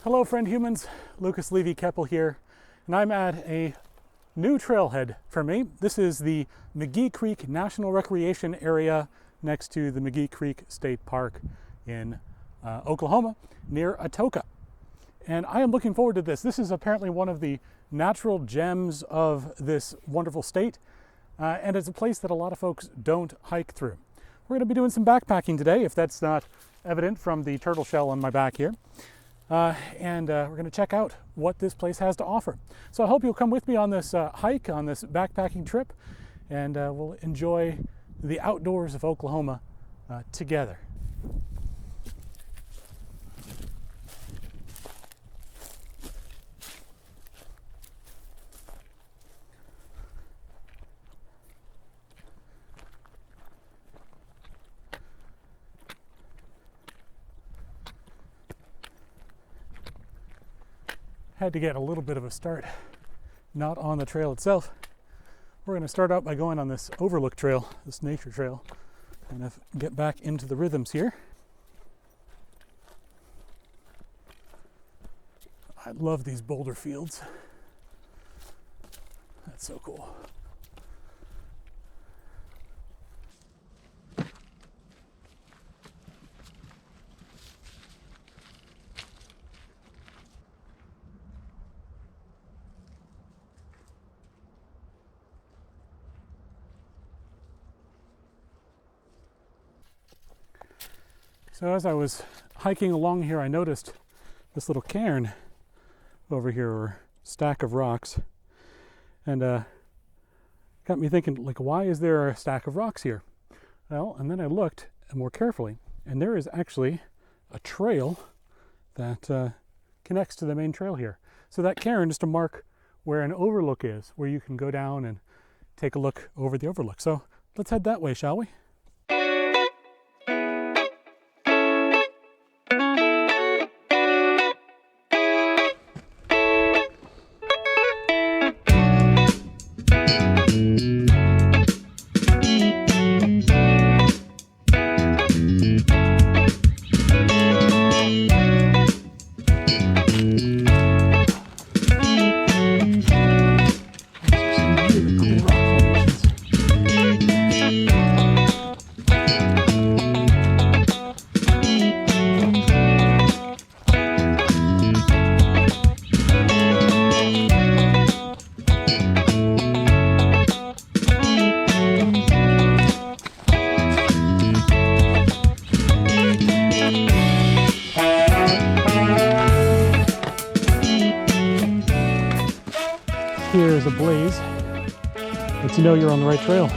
Hello friend humans, Lucas Levy Keppel here, and I'm at a new trailhead for me. This is the McGee Creek National Recreation Area next to the McGee Creek State Park in Oklahoma near Atoka. And I am looking forward to this. This is apparently one of the natural gems of this wonderful state, and it's a place that a lot of folks don't hike through. We're going to be doing some backpacking today, if that's not evident from the turtle shell on my back here. And we're going to check out what this place has to offer. So I hope you'll come with me on this hike, on this backpacking trip, and we'll enjoy the outdoors of Oklahoma together. Had to get a little bit of a start, not on the trail itself. We're going to start out by going on this overlook trail, this nature trail, kind of get back into the rhythms here. I love these boulder fields. That's so cool. So as I was hiking along here, I noticed this little cairn over here, or stack of rocks, and got me thinking, like, why is there a stack of rocks here? Well, and then I looked more carefully, and there is actually a trail that connects to the main trail here. So that cairn is to mark where an overlook is, where you can go down and take a look over the overlook. So let's head that way, shall we? Here's a blaze. Lets you know you're on the right trail.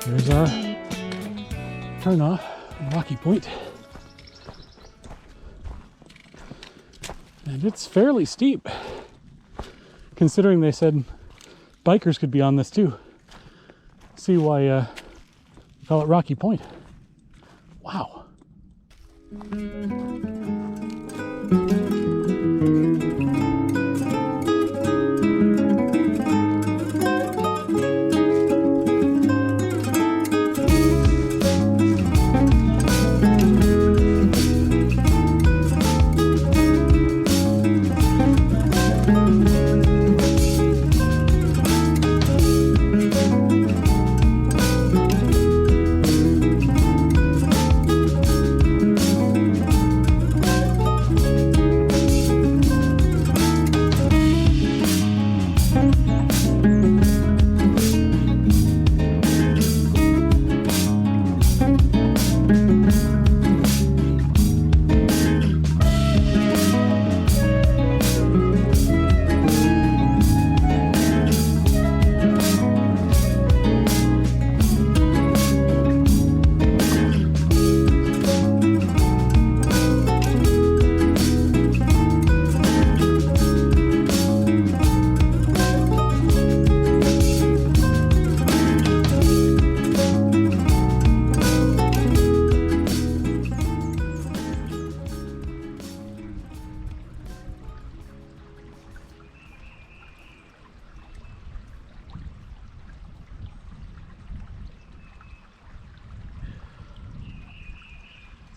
Here's our turnoff, Rocky Point. And it's fairly steep, considering they said bikers could be on this too. See why we call it Rocky Point. Wow.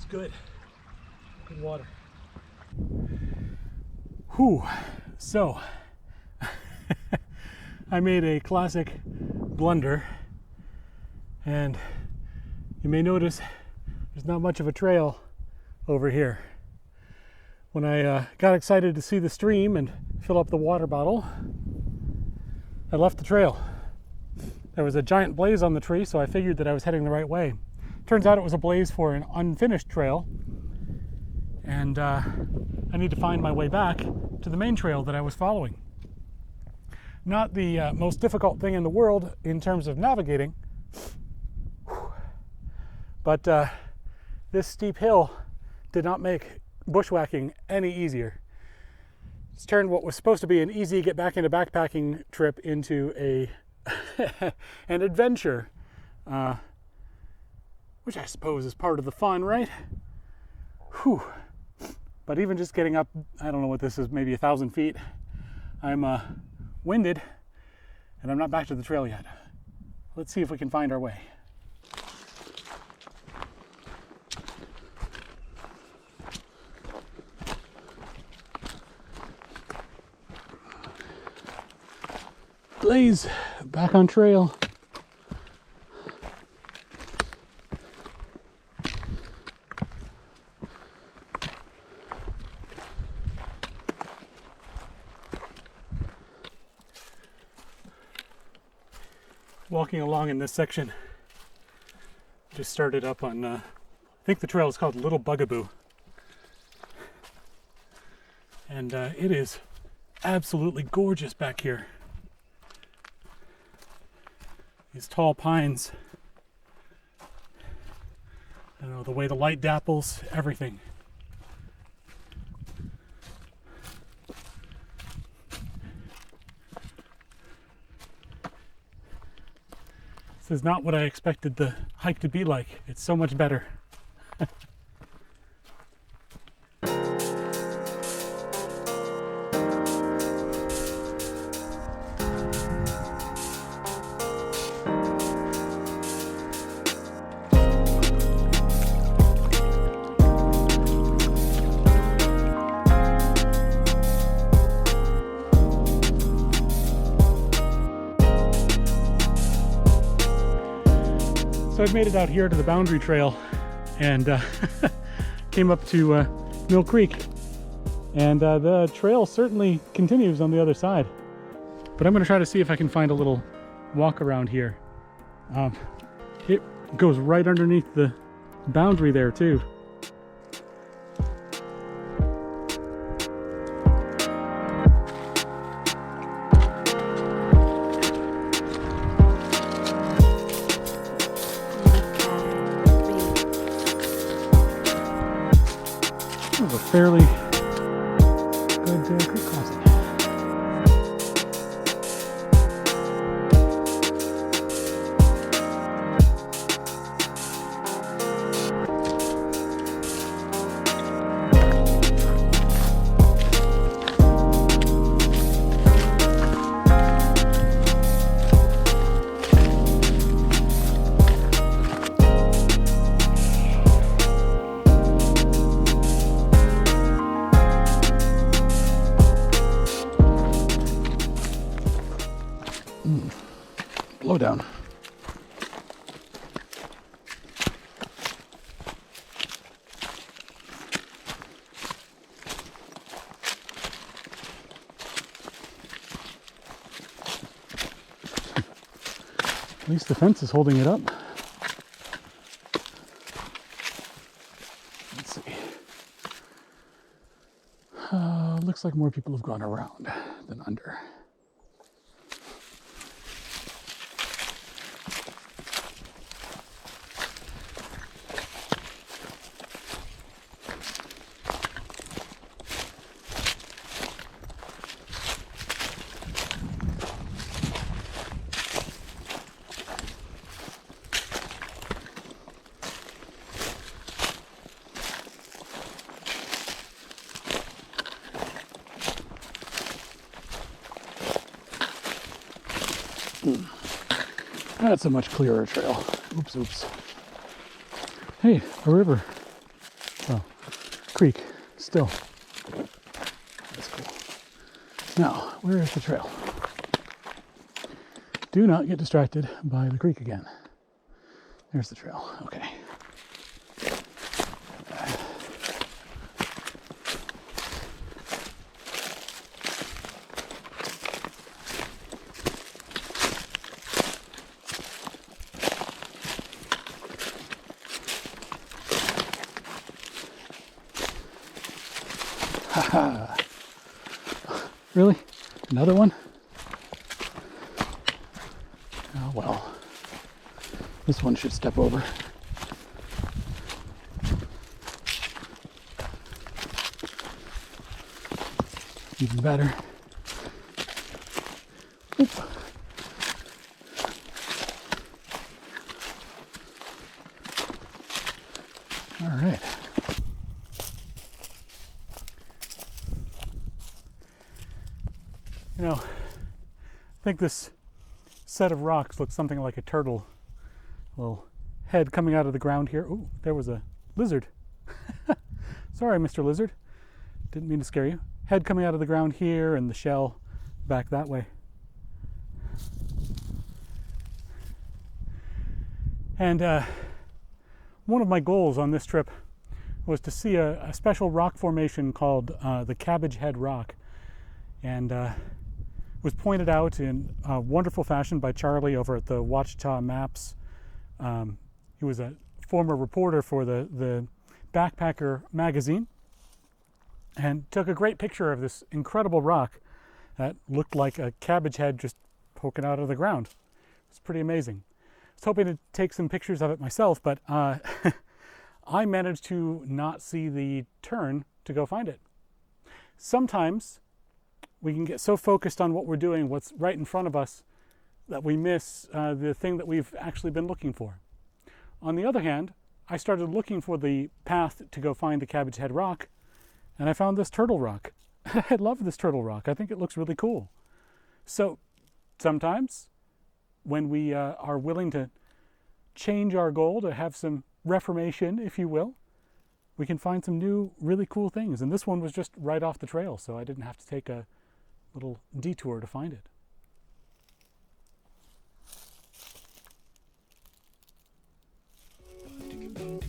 It's good. Good water. Whew. So, I made a classic blunder, and you may notice there's not much of a trail over here. When I got excited to see the stream and fill up the water bottle, I left the trail. There was a giant blaze on the tree, so I figured that I was heading the right way. Turns out it was a blaze for an unfinished trail, and I need to find my way back to the main trail that I was following. Not the most difficult thing in the world in terms of navigating, but this steep hill did not make bushwhacking any easier. It's turned what was supposed to be an easy get back into backpacking trip into a an adventure, which I suppose is part of the fun, right? Whew. But even just getting up, I don't know what this is, maybe 1,000 feet, I'm winded, and I'm not back to the trail yet. Let's see if we can find our way. Blaze, back on trail. Walking along in this section, just started up on, I think the trail is called Little Bugaboo. And it is absolutely gorgeous back here. These tall pines, I don't know, the way the light dapples, everything. This is not what I expected the hike to be like. It's so much better. So I've made it out here to the boundary trail and came up to Mill Creek, and the trail certainly continues on the other side, but I'm going to try to see if I can find a little walk around here. It goes right underneath the boundary there too. Fairly good creek crossing. Blow down. At least the fence is holding it up. Let's see. Looks like more people have gone around than under. That's a much clearer trail. Oops. Hey, a river. Oh, creek, still. That's cool. Now, where is the trail? Do not get distracted by the creek again. There's the trail. Okay. Haha. Really? Another one? Oh well. This one should step over. Even better. Oop. All right. You know, I think this set of rocks looks something like a turtle. Little head coming out of the ground here. Ooh, there was a lizard. Sorry, Mr. Lizard. Didn't mean to scare you. Head coming out of the ground here and the shell back that way. And one of my goals on this trip was to see a special rock formation called the Cabbage Head Rock. And was pointed out in a wonderful fashion by Charlie over at the Ouachita Maps. He was a former reporter for the Backpacker magazine and took a great picture of this incredible rock that looked like a cabbage head just poking out of the ground. It's pretty amazing. I was hoping to take some pictures of it myself, but I managed to not see the turn to go find it. Sometimes we can get so focused on what we're doing, what's right in front of us, that we miss the thing that we've actually been looking for. On the other hand, I started looking for the path to go find the Cabbage Head Rock, and I found this turtle rock. I love this turtle rock. I think it looks really cool. So sometimes when we are willing to change our goal, to have some reformation, if you will, we can find some new, really cool things. And this one was just right off the trail, so I didn't have to take a little detour to find it.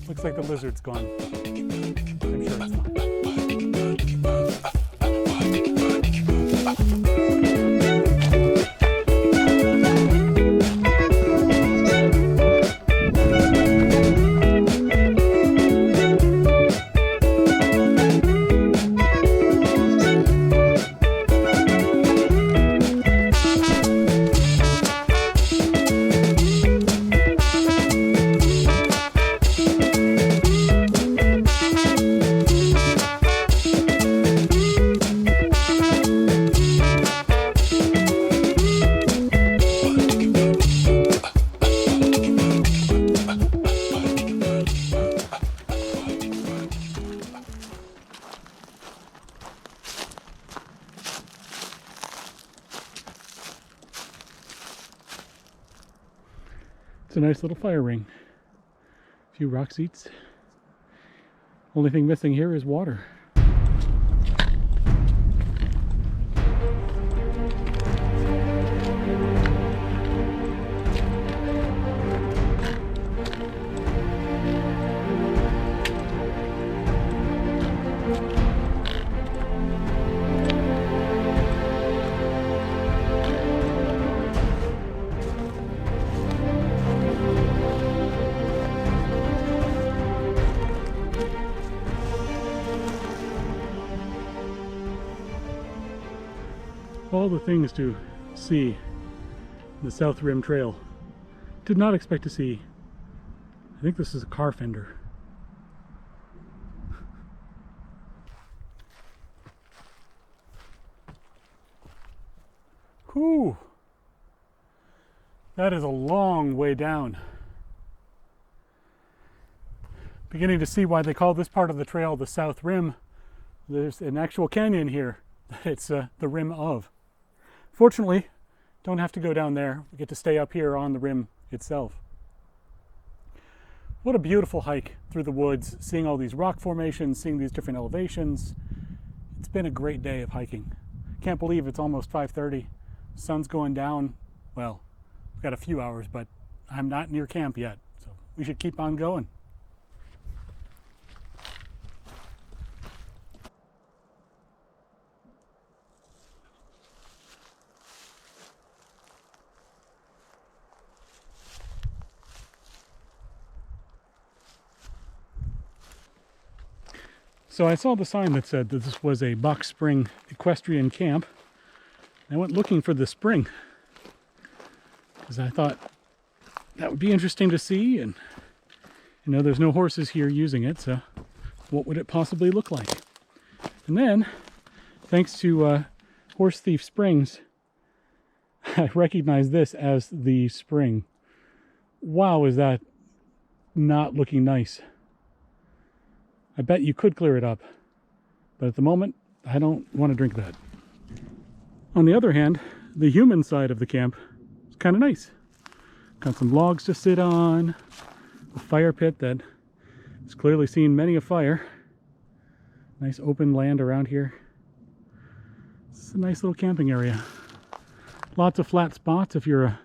Looks like the lizard's gone. I'm sure it's fine. It's a nice little fire ring. A few rock seats. Only thing missing here is water. All the things to see the South Rim Trail. Did not expect to see. I think this is a car fender. Whew! That is a long way down. Beginning to see why they call this part of the trail the South Rim. There's an actual canyon here that it's the rim of. Fortunately, don't have to go down there. We get to stay up here on the rim itself. What a beautiful hike through the woods, seeing all these rock formations, seeing these different elevations. It's been a great day of hiking. Can't believe it's almost 5:30. Sun's going down. Well, we've got a few hours, but I'm not near camp yet, so we should keep on going. So I saw the sign that said that this was a Box Spring equestrian camp. I went looking for the spring because I thought that would be interesting to see, and you know, there's no horses here using it, so what would it possibly look like? And then, thanks to Horse Thief Springs, I recognize this as the spring. Wow, is that not looking nice? I bet you could clear it up, but at the moment, I don't want to drink that. On the other hand, the human side of the camp is kind of nice. Got some logs to sit on, a fire pit that has clearly seen many a fire. Nice open land around here. It's a nice little camping area. Lots of flat spots if you're a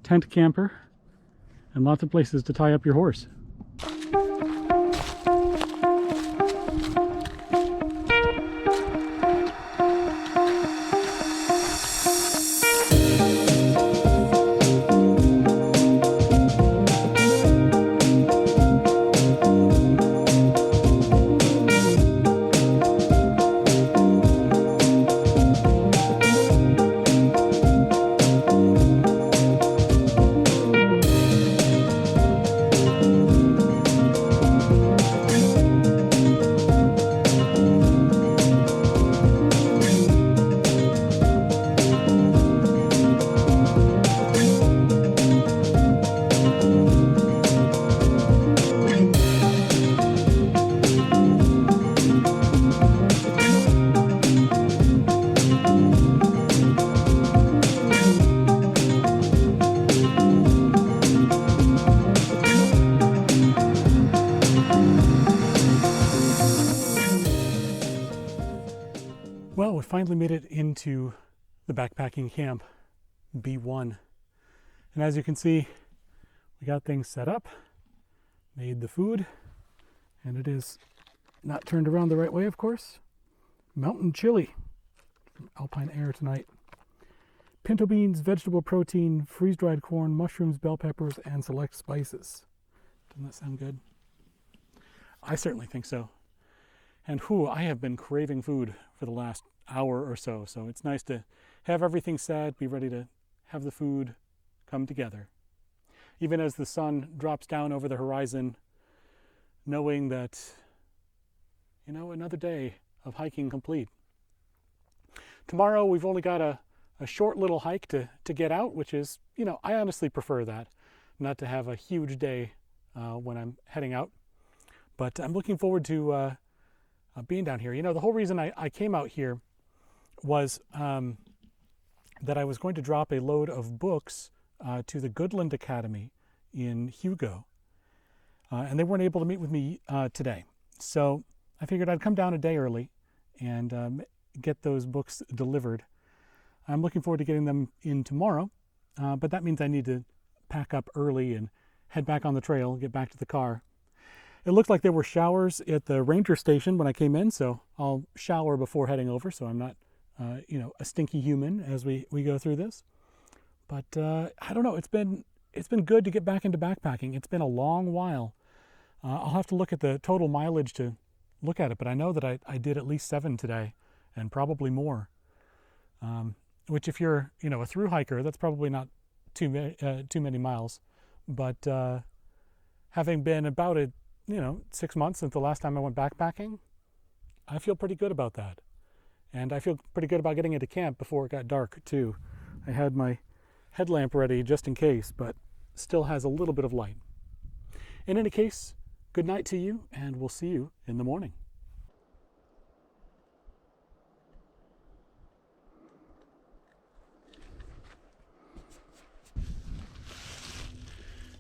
tent camper, and lots of places to tie up your horse. Well, we finally made it into the backpacking camp, B1. And as you can see, we got things set up, made the food, and it is not turned around the right way, of course. Mountain chili from Alpine Air tonight. Pinto beans, vegetable protein, freeze-dried corn, mushrooms, bell peppers, and select spices. Doesn't that sound good? I certainly think so. And I have been craving food for the last hour or so, so it's nice to have everything set, be ready to have the food come together. Even as the sun drops down over the horizon, knowing that, you know, another day of hiking complete. Tomorrow we've only got a short little hike to get out, which is, you know, I honestly prefer that, not to have a huge day when I'm heading out. But I'm looking forward to being down here. You know, the whole reason I came out here was that I was going to drop a load of books to the Goodland Academy in Hugo. And they weren't able to meet with me today. So I figured I'd come down a day early and get those books delivered. I'm looking forward to getting them in tomorrow, but that means I need to pack up early and head back on the trail, get back to the car. It looked like there were showers at the ranger station when I came in, so I'll shower before heading over, so I'm not, you know, a stinky human as we go through this. But I don't know. It's been good to get back into backpacking. It's been a long while. I'll have to look at the total mileage to look at it, but I know that I did at least 7 today, and probably more. Which, if you're, you know, a through hiker, that's probably not too many miles. But having been about 6 months since the last time I went backpacking, I feel pretty good about that. And I feel pretty good about getting into camp before it got dark too. I had my headlamp ready just in case, but still has a little bit of light. In any case, good night to you, and we'll see you in the morning.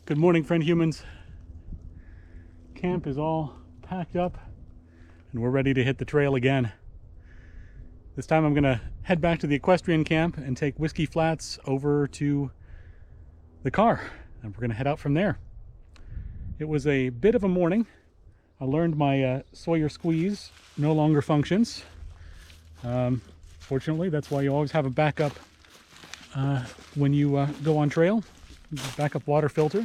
Good morning, friend humans. camp is all packed up and we're ready to hit the trail again. This time I'm gonna head back to the equestrian camp and take Whiskey Flats over to the car, and we're gonna head out from there. It was a bit of a morning. I learned my Sawyer squeeze no longer functions. Fortunately, that's why you always have a backup when you go on trail, backup water filter.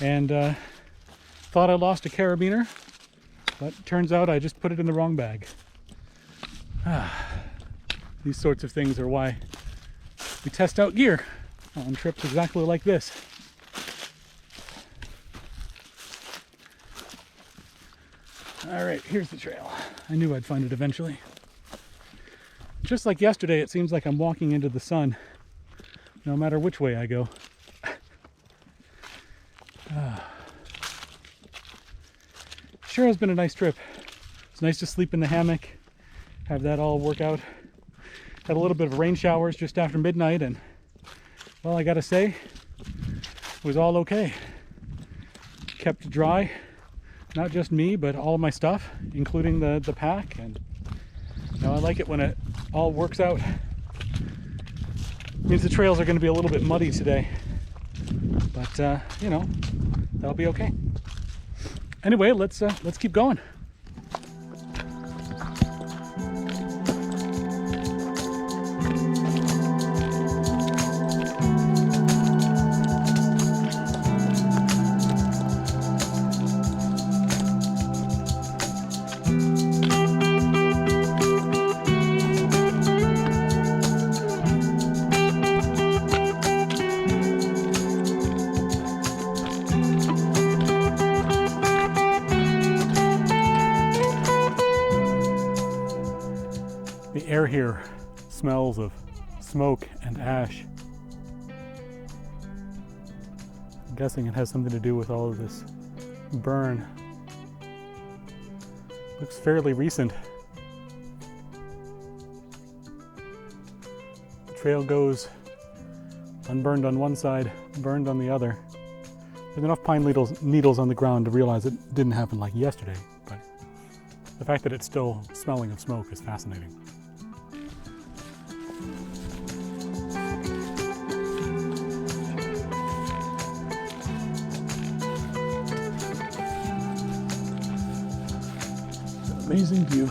And thought I lost a carabiner, but turns out I just put it in the wrong bag. These sorts of things are why we test out gear on trips exactly like this. All right, here's the trail. I knew I'd find it eventually. Just like yesterday, it seems like I'm walking into the sun, no matter which way I go. Sure has been a nice trip. It's nice to sleep in the hammock, have that all work out. Had a little bit of rain showers just after midnight, and well, I gotta say, it was all okay. Kept dry, not just me, but all of my stuff, including the pack. And you know, I like it when it all works out. Means the trails are going to be a little bit muddy today, but you know, that'll be okay. Anyway, let's keep going. The air here smells of smoke and ash. I'm guessing it has something to do with all of this burn. Looks fairly recent. The trail goes unburned on one side, burned on the other. There's enough pine needles on the ground to realize it didn't happen like yesterday, but the fact that it's still smelling of smoke is fascinating. Amazing view.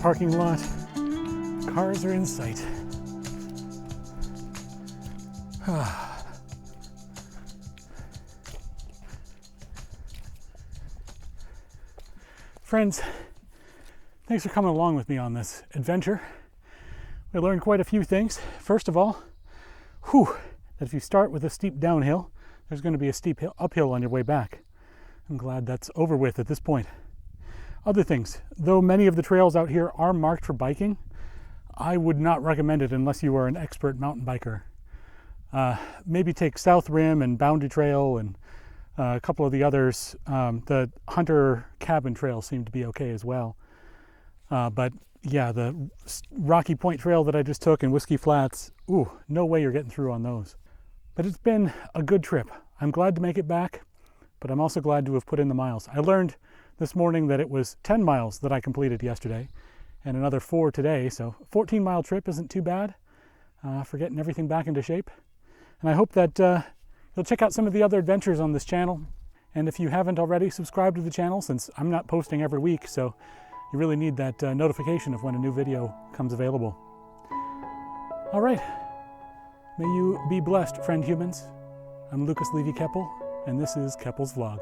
Parking lot. Cars are in sight. Friends, thanks for coming along with me on this adventure. We learned quite a few things. First of all, that if you start with a steep downhill, there's going to be a steep uphill on your way back. I'm glad that's over with at this point. Other things, though many of the trails out here are marked for biking, I would not recommend it unless you are an expert mountain biker. Maybe take South Rim and Boundary Trail and a couple of the others. The Hunter Cabin Trail seemed to be okay as well. But yeah, the Rocky Point Trail that I just took in Whiskey Flats, no way you're getting through on those. But it's been a good trip. I'm glad to make it back, but I'm also glad to have put in the miles. I learned this morning that it was 10 miles that I completed yesterday and another 4 today, so a 14-mile trip isn't too bad for getting everything back into shape. And I hope that you'll check out some of the other adventures on this channel And if you haven't already, subscribe to the channel, since I'm not posting every week, so you really need that notification of when a new video comes available. All right, may you be blessed, friend humans. I'm Lucas Levy Keppel, and this is Keppel's Vlog.